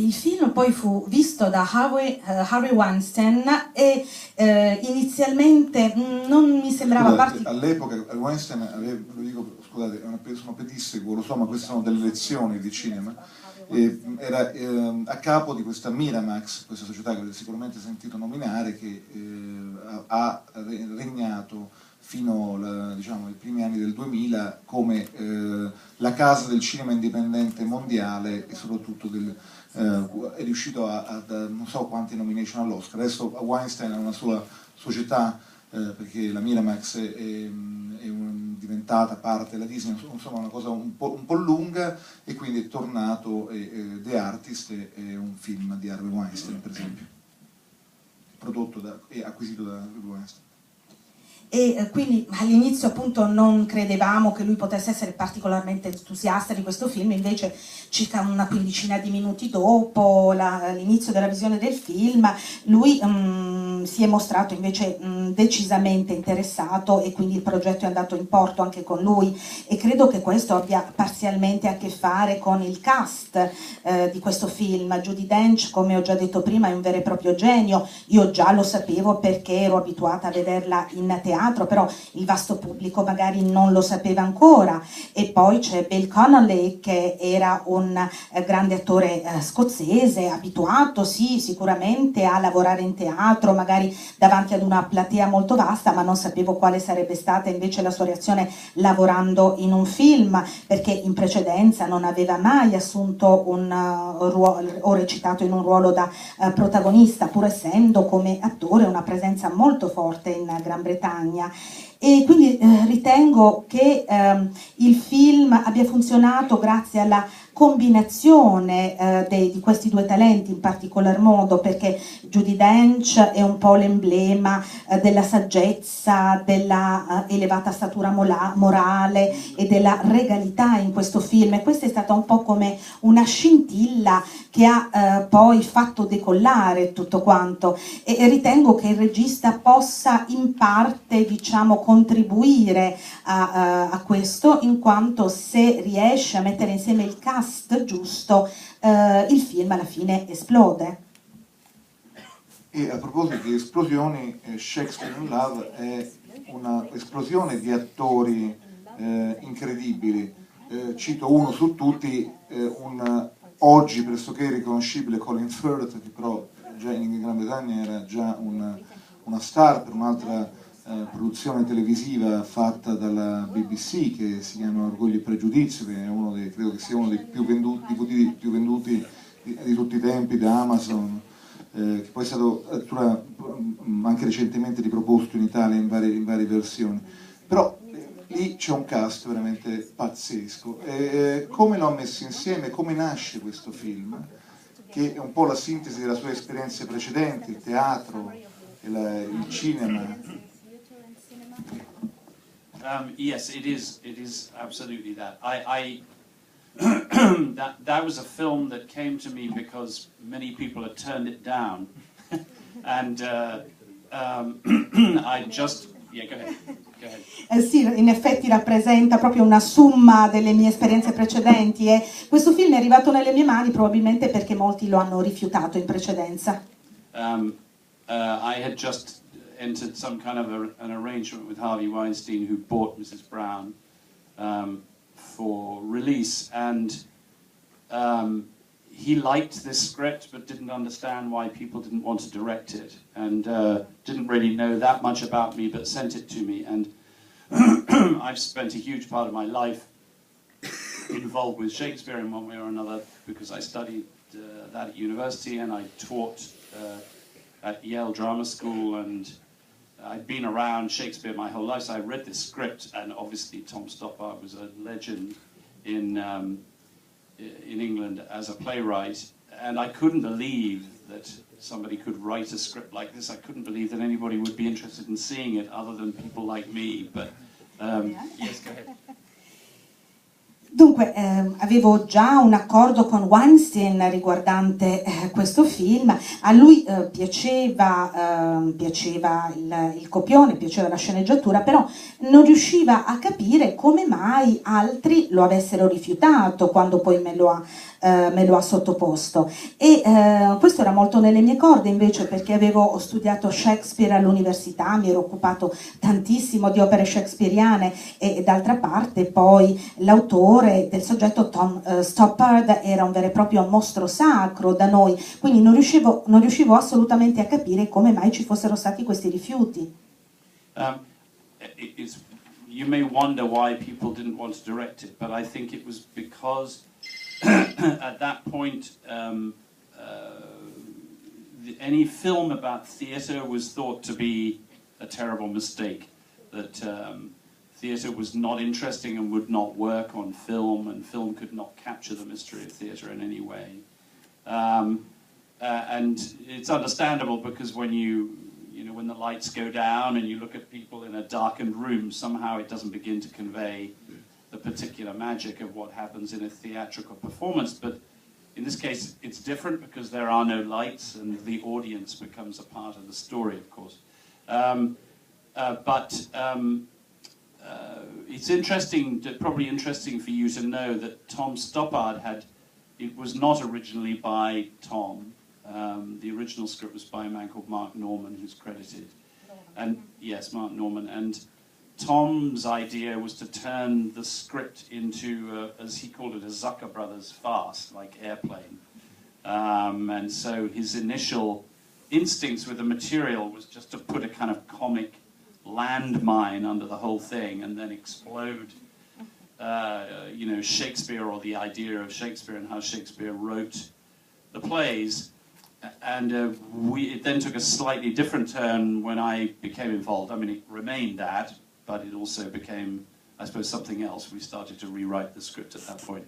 il film poi fu visto da Harvey Weinstein e inizialmente non mi sembrava particolare. All'epoca Weinstein aveva, lo dico, scusate, sono pedissequo, lo so, ma queste sono delle lezioni di cinema. Era a capo di questa Miramax, questa società che avete sicuramente sentito nominare, che ha regnato fino diciamo, ai primi anni del 2000 come la casa del cinema indipendente mondiale e soprattutto è riuscito a non so quante nomination all'Oscar. Adesso Weinstein ha una sua società perché la Miramax è diventata parte della Disney, insomma una cosa un po' lunga, e quindi è tornato The Artist è un film di Harvey Weinstein, per esempio, prodotto e acquisito da Harvey Weinstein. E quindi all'inizio appunto non credevamo che lui potesse essere particolarmente entusiasta di questo film, invece circa una quindicina di minuti dopo l'inizio della visione del film lui si è mostrato invece decisamente interessato, e quindi il progetto è andato in porto anche con lui, e credo che questo abbia parzialmente a che fare con il cast di questo film. Judi Dench, come ho già detto prima, è un vero e proprio genio. Io già lo sapevo perché ero abituata a vederla in teatro, però il vasto pubblico magari non lo sapeva ancora. E poi c'è Bill Connolly, che era un grande attore scozzese, abituato sì sicuramente a lavorare in teatro, magari davanti ad una platea molto vasta, ma non sapevo quale sarebbe stata invece la sua reazione lavorando in un film, perché in precedenza non aveva mai assunto un ruolo o recitato in un ruolo da protagonista, pur essendo come attore una presenza molto forte in Gran Bretagna. E quindi ritengo che il film abbia funzionato grazie alla combinazione di questi due talenti in particolar modo, perché Judi Dench è un po' l'emblema della saggezza, della elevata statura morale e della regalità in questo film, e questa è stata un po' come una scintilla che ha poi fatto decollare tutto quanto, e ritengo che il regista possa in parte, diciamo, contribuire a questo, in quanto se riesce a mettere insieme il cast giusto, il film alla fine esplode. E a proposito di esplosioni, Shakespeare in Love è una esplosione di attori incredibili. Cito uno su tutti, un oggi pressoché riconoscibile Colin Firth, che però già in Gran Bretagna era già una star per un'altra produzione televisiva fatta dalla BBC che si chiama Orgoglio e Pregiudizio, che è credo che sia uno dei DVD più venduti di tutti i tempi da Amazon, che poi è stato addirittura anche recentemente riproposto in Italia in varie versioni. Però lì c'è un cast veramente pazzesco. Come l'ho messo insieme, come nasce questo film, che è un po' la sintesi delle sue esperienze precedenti, il teatro, il cinema. Yes, it is absolutely that. That was a film that came to me because many people had turned it down, and I just go ahead. Sì, in effetti rappresenta proprio una somma delle mie esperienze precedenti, e questo film è arrivato nelle mie mani probabilmente perché molti lo hanno rifiutato in precedenza. I had just entered some kind of an arrangement with Harvey Weinstein, who bought Mrs. Brown for release, and he liked this script but didn't understand why people didn't want to direct it, and didn't really know that much about me, but sent it to me. And I've spent a huge part of my life involved with Shakespeare in one way or another, because I studied that at university, and I taught at Yale Drama School, and I'd been around Shakespeare my whole life, so I read this script, and obviously Tom Stoppard was a legend in England as a playwright, and I couldn't believe that somebody could write a script like this. I couldn't believe that anybody would be interested in seeing it other than people like me, but yes, go ahead. Dunque, avevo già un accordo con Weinstein riguardante questo film. A lui piaceva il copione, piaceva la sceneggiatura, però non riusciva a capire come mai altri lo avessero rifiutato quando poi me lo ha me lo ha sottoposto. E questo era molto nelle mie corde invece, perché ho studiato Shakespeare all'università, mi ero occupato tantissimo di opere shakespeariane e d'altra parte poi l'autore del soggetto Tom Stoppard era un vero e proprio mostro sacro da noi, quindi non riuscivo assolutamente a capire come mai ci fossero stati questi rifiuti. You may wonder why people didn't want to direct it, but I think it was because at that point any film about theatre was thought to be a terrible mistake, that theatre was not interesting and would not work on film, and film could not capture the mystery of theatre in any way. And it's understandable, because when when the lights go down and you look at people in a darkened room, somehow it doesn't begin to convey the particular magic of what happens in a theatrical performance. But in this case, it's different because there are no lights and the audience becomes a part of the story, of course. It's interesting, probably interesting for you to know that Tom Stoppard it was not originally by Tom. The original script was by a man called Mark Norman, who's credited. And yes, Mark Norman. And Tom's idea was to turn the script into, as he called it, a Zucker Brothers farce, like Airplane. And so his initial instincts with the material was just to put a kind of comic landmine under the whole thing and then explode, Shakespeare, or the idea of Shakespeare and how Shakespeare wrote the plays. And it then took a slightly different turn when I became involved. I mean, it remained that, but it also became, I suppose, something else. We started to rewrite the script at that point.